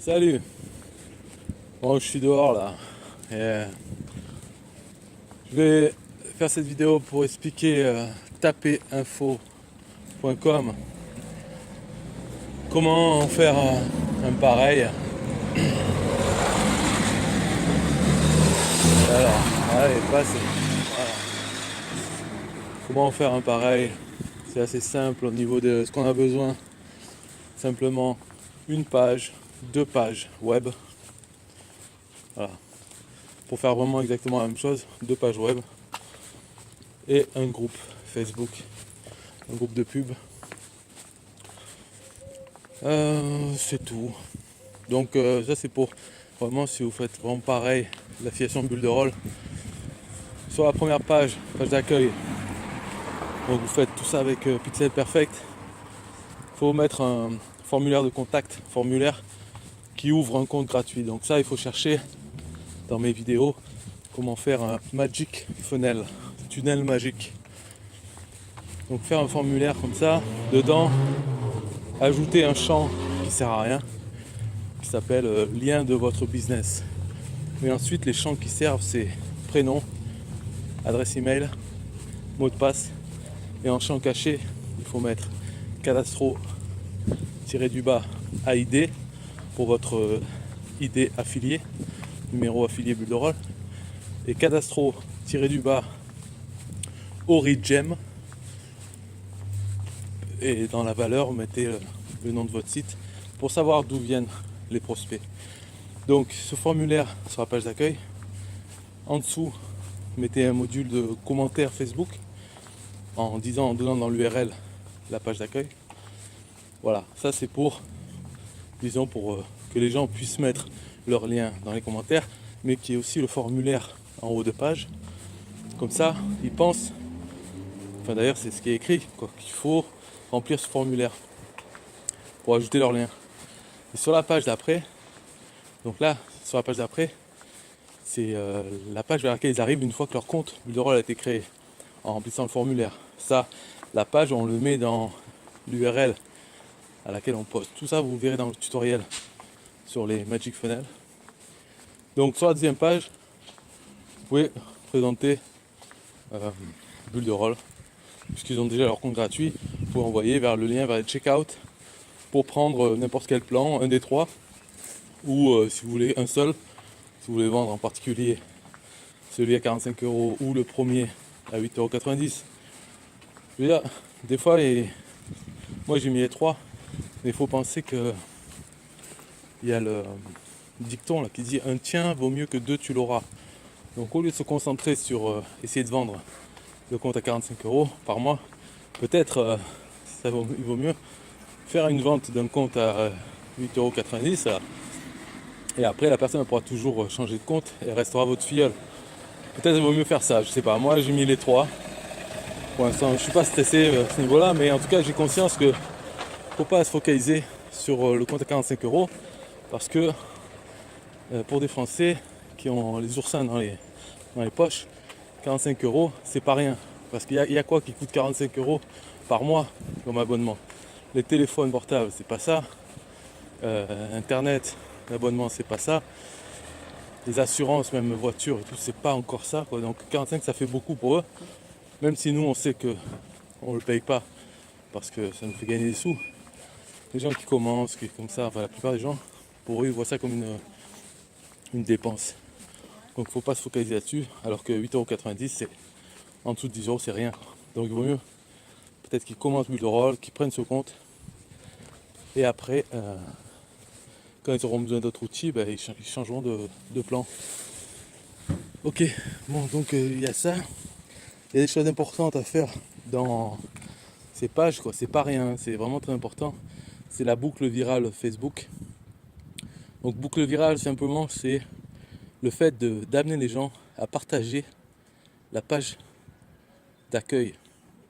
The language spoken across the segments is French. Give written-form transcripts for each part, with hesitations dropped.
Salut. Bon, je suis dehors là. Et je vais faire cette vidéo pour expliquer taperinfo.com comment faire un pareil. Alors, allez, passe. Voilà. Comment faire un pareil? C'est assez simple au niveau de ce qu'on a besoin. Simplement une page, deux pages web. Voilà. Pour faire vraiment exactement la même chose, deux pages web et un groupe Facebook, un groupe de pub. C'est tout. Donc ça c'est pour vraiment si vous faites vraiment pareil, l'affiliation bulle de rôle. Sur la première page, page d'accueil, donc vous faites tout ça avec Pixel Perfect. Il faut mettre un formulaire de contact, formulaire qui ouvre un compte gratuit. Donc ça il faut chercher dans mes vidéos comment faire un Magic Funnel, tunnel magique. Donc faire un formulaire comme ça, dedans ajouter un champ qui sert à rien, qui s'appelle lien de votre business. Et ensuite les champs qui servent c'est prénom, adresse email, mot de passe. Et en champ caché, il faut mettre cadastro-du-bas AID pour votre ID affilié, numéro affilié bulle de rôle. Et cadastro-du-bas origem. Et dans la valeur, vous mettez le nom de votre site pour savoir d'où viennent les prospects. Donc ce formulaire sur la page d'accueil, en dessous, mettez un module de commentaire Facebook en donnant dans l'URL la page d'accueil. Voilà, ça c'est pour, disons, pour que les gens puissent mettre leur lien dans les commentaires, mais qu'il y ait aussi le formulaire en haut de page. Comme ça, ils pensent, enfin d'ailleurs c'est ce qui est écrit, qu'il faut remplir ce formulaire pour ajouter leur lien. Et sur la page d'après, donc là, sur la page d'après, c'est la page vers laquelle ils arrivent une fois que leur compte bulle de rôle a été créé, en remplissant le formulaire. Ça, la page, on le met dans l'URL à laquelle on poste. Tout ça, vous verrez dans le tutoriel sur les Magic Funnel. Donc sur la deuxième page, vous pouvez présenter bulle de rôle, puisqu'ils ont déjà leur compte gratuit. Vous pouvez envoyer vers le lien vers les checkout pour prendre n'importe quel plan, un des trois, ou si vous voulez un seul, si vous voulez vendre en particulier celui à 45 € ou le premier à 8,90 €. Je veux dire, des fois, moi j'ai mis les trois, mais il faut penser que il y a le dicton là, qui dit un tien vaut mieux que deux tu l'auras. Donc au lieu de se concentrer sur essayer de vendre le compte à 45 € par mois, peut-être il vaut mieux faire une vente d'un compte à 8,90 € et après la personne pourra toujours changer de compte et restera votre filleule. Peut-être il vaut mieux faire ça, je sais pas. Moi j'ai mis les trois. Pour l'instant je suis pas stressé à ce niveau-là, mais en tout cas j'ai conscience que faut pas se focaliser sur le compte à 45 € parce que pour des Français qui ont les oursins dans les poches, 45 € c'est pas rien. Parce qu'il y a quoi qui coûte 45 € par mois comme abonnement? Les téléphones portables, c'est pas ça. Internet, l'abonnement, c'est pas ça. Les assurances, même voiture et tout, c'est pas encore ça, quoi. Donc 45 ça fait beaucoup pour eux. Même si nous on sait que on le paye pas parce que ça nous fait gagner des sous. Les gens qui commencent, qui comme ça, enfin la plupart des gens, pour eux ils voient ça comme une dépense. Donc faut pas se focaliser là-dessus, alors que 8,90 € c'est en dessous de 10 €, c'est rien. Donc il vaut mieux peut-être qu'ils commencent bulle de rôle, qu'ils prennent ce compte. Et après, quand ils auront besoin d'autres outils, ils changeront de plan. Ok, bon donc il y a ça. Il y a des choses importantes à faire dans ces pages, quoi. C'est pas rien, c'est vraiment très important. C'est la boucle virale Facebook. Donc boucle virale simplement c'est le fait d'amener les gens à partager la page d'accueil,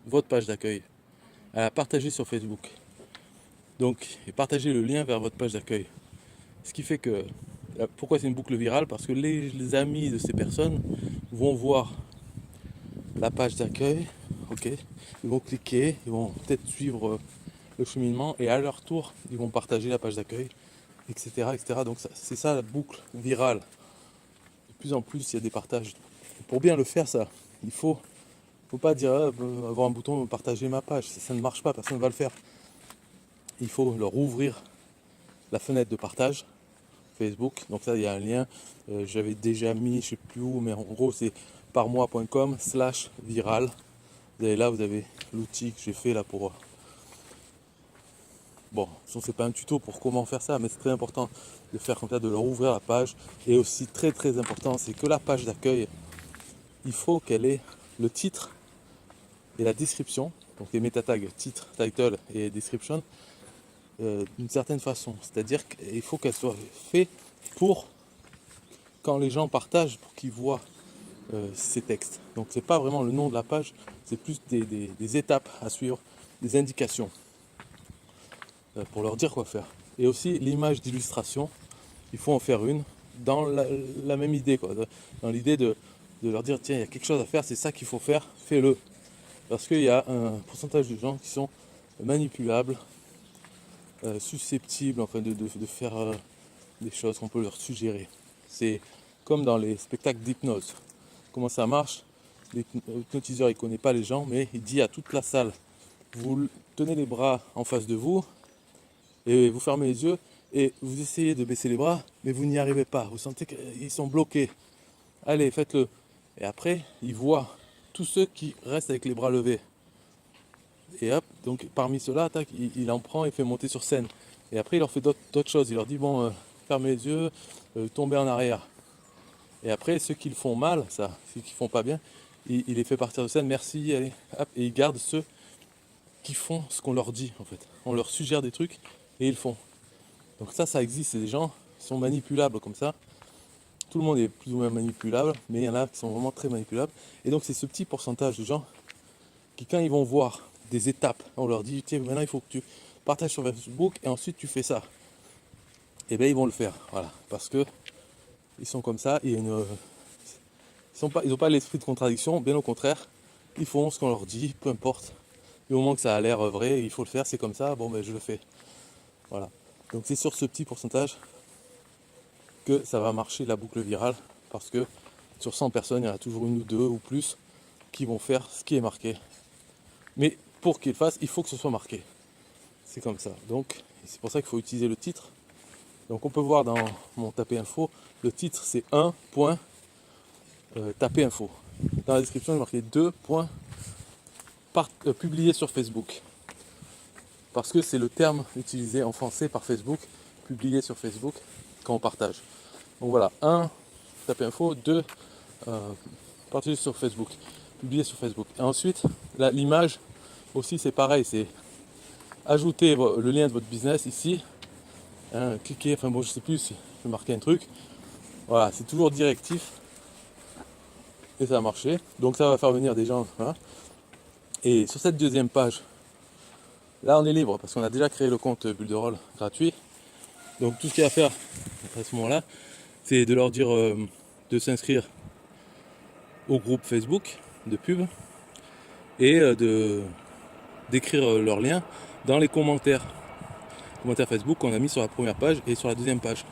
votre page d'accueil, à la partager sur Facebook. Donc, et partager le lien vers votre page d'accueil. Ce qui fait que, pourquoi c'est une boucle virale? Parce que les amis de ces personnes vont voir la page d'accueil, ok, ils vont cliquer, ils vont peut-être suivre le cheminement et à leur tour, ils vont partager la page d'accueil etc., etc. Donc c'est ça la boucle virale. De plus en plus, il y a des partages. Pour bien le faire, ça, il faut pas dire avoir un bouton partager ma page. Ça ne marche pas, personne ne va le faire. Il faut leur ouvrir la fenêtre de partage Facebook. Donc ça, il y a un lien. J'avais déjà mis, je sais plus où, mais en gros, c'est parmois.com/viral. Vous avez là, vous avez l'outil que j'ai fait là pour. Bon, c'est pas un tuto pour comment faire ça, mais c'est très important de faire comme ça, de leur ouvrir la page. Et aussi très très important, c'est que la page d'accueil, il faut qu'elle ait le titre et la description, donc les métatags titre, title et description, d'une certaine façon. C'est-à-dire qu'il faut qu'elle soit faite pour quand les gens partagent, pour qu'ils voient ces textes. Donc c'est pas vraiment le nom de la page, c'est plus des étapes à suivre, des indications pour leur dire quoi faire. Et aussi l'image d'illustration, il faut en faire une dans la même idée, quoi, dans l'idée de leur dire tiens, il y a quelque chose à faire, c'est ça qu'il faut faire, fais-le. Parce qu'il y a un pourcentage de gens qui sont manipulables, susceptibles enfin, de faire des choses qu'on peut leur suggérer. C'est comme dans les spectacles d'hypnose. Comment ça marche? L'hypnotiseur il ne connaît pas les gens, mais il dit à toute la salle, vous tenez les bras en face de vous et vous fermez les yeux et vous essayez de baisser les bras, mais vous n'y arrivez pas. Vous sentez qu'ils sont bloqués. Allez, faites-le. Et après, il voit tous ceux qui restent avec les bras levés. Et hop, donc parmi ceux-là, tac, il en prend et fait monter sur scène. Et après, il leur fait d'autres choses. Il leur dit, bon, fermez les yeux, tombez en arrière. Et après, ceux qui le font mal, ça, ceux qui ne font pas bien, il les fait partir de scène, merci, allez, hop, et il garde ceux qui font ce qu'on leur dit, en fait. On leur suggère des trucs et ils le font. Donc ça existe, c'est des gens qui sont manipulables comme ça. Tout le monde est plus ou moins manipulable, mais il y en a qui sont vraiment très manipulables. Et donc c'est ce petit pourcentage de gens qui, quand ils vont voir des étapes, on leur dit, tiens, maintenant il faut que tu partages sur Facebook et ensuite tu fais ça. Et bien ils vont le faire, voilà, parce que ils sont comme ça, ils n'ont pas l'esprit de contradiction, bien au contraire, ils font ce qu'on leur dit, peu importe. Du moment que ça a l'air vrai, il faut le faire, c'est comme ça, bon ben je le fais. Voilà. Donc c'est sur ce petit pourcentage que ça va marcher la boucle virale, parce que sur 100 personnes, il y en a toujours une ou deux ou plus qui vont faire ce qui est marqué. Mais pour qu'ils le fassent, il faut que ce soit marqué. C'est comme ça. Donc c'est pour ça qu'il faut utiliser le titre. Donc on peut voir dans mon tapé info, le titre c'est 1 point tapé info. Dans la description, il est marqué 2 points publié sur Facebook. Parce que c'est le terme utilisé en français par Facebook, publié sur Facebook, quand on partage. Donc voilà, 1, tapez info, 2, partagez sur Facebook, publié sur Facebook. Et ensuite, l'image aussi c'est pareil, c'est ajouter le lien de votre business ici, hein, cliquez, enfin bon je sais plus si je vais marquer un truc. Voilà, c'est toujours directif et ça a marché. Donc ça va faire venir des gens. Voilà. Et sur cette deuxième page, là on est libre parce qu'on a déjà créé le compte Builderall gratuit. Donc tout ce qu'il y a à faire à ce moment-là, c'est de leur dire de s'inscrire au groupe Facebook de pub et d'écrire leur lien dans les commentaires Facebook qu'on a mis sur la première page et sur la deuxième page.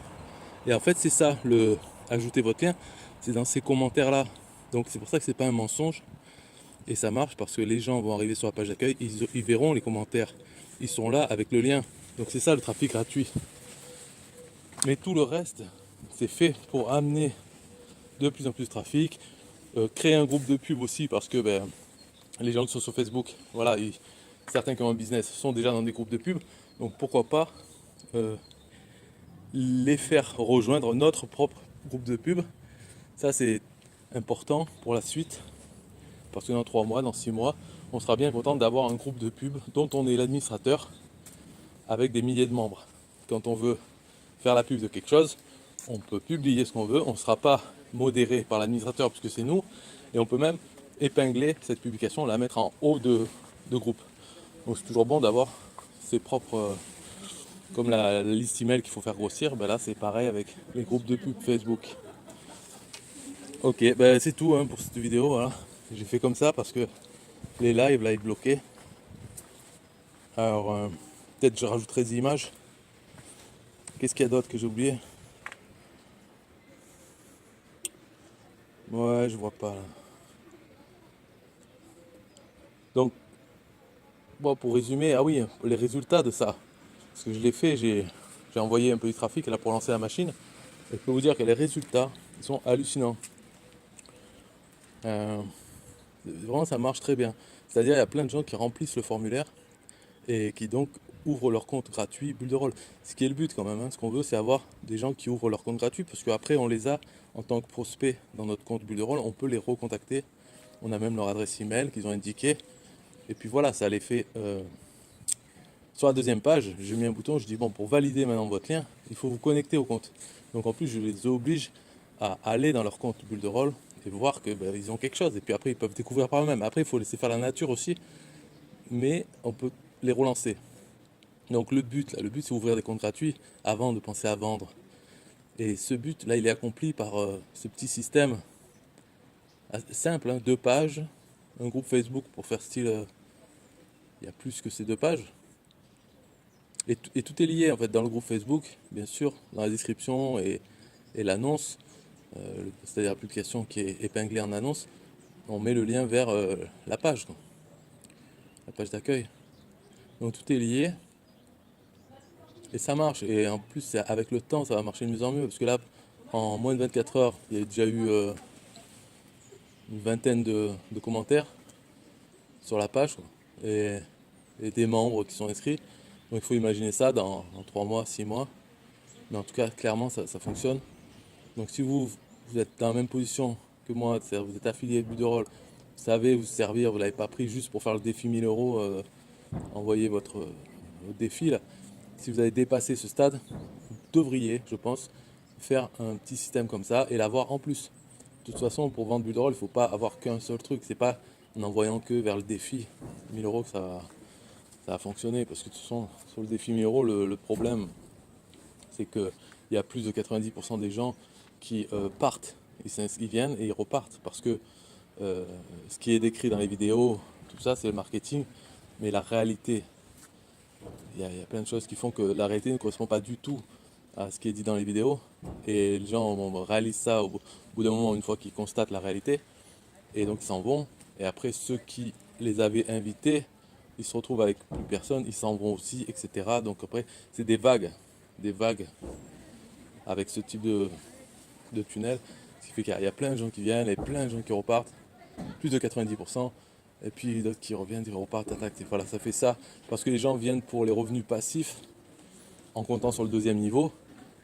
Et en fait c'est ça, le ajouter votre lien, c'est dans ces commentaires là. Donc c'est pour ça que c'est pas un mensonge et ça marche parce que les gens vont arriver sur la page d'accueil, ils verront les commentaires, ils sont là avec le lien. Donc c'est ça le trafic gratuit. Mais tout le reste, c'est fait pour amener de plus en plus de trafic, créer un groupe de pub aussi parce que les gens qui sont sur Facebook, voilà, certains qui ont un business sont déjà dans des groupes de pub, donc pourquoi pas les faire rejoindre notre propre groupe de pub. Ça c'est important pour la suite, parce que dans 3 mois, dans 6 mois, on sera bien content d'avoir un groupe de pub dont on est l'administrateur avec des milliers de membres. Quand on veut faire la pub de quelque chose, on peut publier ce qu'on veut, on ne sera pas modéré par l'administrateur puisque c'est nous, et on peut même épingler cette publication, la mettre en haut de groupe. Donc c'est toujours bon d'avoir ses propres, comme la liste email qu'il faut faire grossir, là c'est pareil avec les groupes de pub Facebook. Ok, c'est tout pour cette vidéo, voilà. J'ai fait comme ça parce que les lives là ils bloquaient. Alors peut-être je rajouterai des images Qu'est-ce qu'il y a d'autre que j'ai oublié? Ouais, je vois pas là. Donc, bon, pour résumer, ah oui, les résultats de ça. Parce que je l'ai fait, j'ai envoyé un peu du trafic là pour lancer la machine. Et je peux vous dire que les résultats ils sont hallucinants. Euh, Vraiment, ça marche très bien. C'est-à-dire, il y a plein de gens qui remplissent le formulaire et qui donc ouvrent leur compte gratuit Bulle de Rôle. Ce qui est le but quand même, hein. Ce qu'on veut, c'est avoir des gens qui ouvrent leur compte gratuit parce qu'après, on les a en tant que prospects dans notre compte Bulle de Rôle. On peut les recontacter. On a même leur adresse email qu'ils ont indiqué. Et puis voilà, ça les fait. Sur la deuxième page, j'ai mis un bouton, je dis bon, pour valider maintenant votre lien, il faut vous connecter au compte. Donc en plus, je les oblige à aller dans leur compte Bulle de Rôle et voir que ben, ils ont quelque chose. Et puis après, ils peuvent découvrir par eux-mêmes. Après, il faut laisser faire la nature aussi, mais on peut les relancer. Donc le but, là, le but c'est ouvrir des comptes gratuits avant de penser à vendre. Et ce but, là, il est accompli par ce petit système simple, hein, 2 pages, un groupe Facebook pour faire style, il y a plus que ces 2 pages. Et tout est lié en fait dans le groupe Facebook, bien sûr, dans la description et l'annonce, c'est-à-dire l'application qui est épinglée en annonce, on met le lien vers la page, quoi, la page d'accueil. Donc tout est lié et ça marche. Et en plus, avec le temps, ça va marcher de mieux en mieux parce que là, en moins de 24 heures, il y a déjà eu une vingtaine de commentaires sur la page, quoi, et des membres qui sont inscrits. Donc il faut imaginer ça dans 3 mois, 6 mois. Mais en tout cas, clairement, ça fonctionne. Donc si vous êtes dans la même position que moi, c'est-à-dire vous êtes affilié de Buderol, vous savez vous servir, vous ne l'avez pas pris juste pour faire le défi 1000 euros, envoyer votre défi là. Si vous avez dépassé ce stade, vous devriez, je pense, faire un petit système comme ça et l'avoir en plus. De toute façon, pour vendre Buderol, il ne faut pas avoir qu'un seul truc. C'est pas en envoyant que vers le défi 1000 euros que ça va fonctionner. Parce que de toute façon, sur le défi 1000 euros, le problème, c'est qu'il y a plus de 90% des gens qui partent, ils viennent et ils repartent parce que ce qui est décrit dans les vidéos, tout ça c'est le marketing, mais la réalité, il y a plein de choses qui font que la réalité ne correspond pas du tout à ce qui est dit dans les vidéos et les gens réalisent ça au bout d'un moment une fois qu'ils constatent la réalité et donc ils s'en vont et après ceux qui les avaient invités, ils se retrouvent avec plus personne, ils s'en vont aussi, etc. Donc après c'est des vagues avec ce type de tunnel. Ce qui fait qu'il y a plein de gens qui viennent et plein de gens qui repartent, plus de 90%, et puis d'autres qui reviennent, qui repartent, attaquent. Et voilà, ça fait ça parce que les gens viennent pour les revenus passifs en comptant sur le deuxième niveau.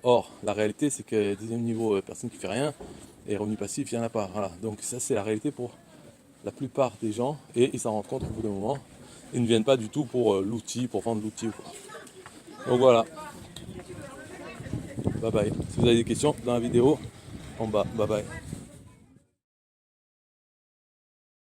Or, la réalité, c'est que le deuxième niveau, personne qui fait rien, et revenus passifs, il n'y en a pas. Voilà. Donc ça, c'est la réalité pour la plupart des gens, et ils s'en rendent compte au bout d'un moment. Ils ne viennent pas du tout pour l'outil, pour vendre l'outil. Donc voilà, bye bye. Si vous avez des questions dans la vidéo, en bas, bye bye.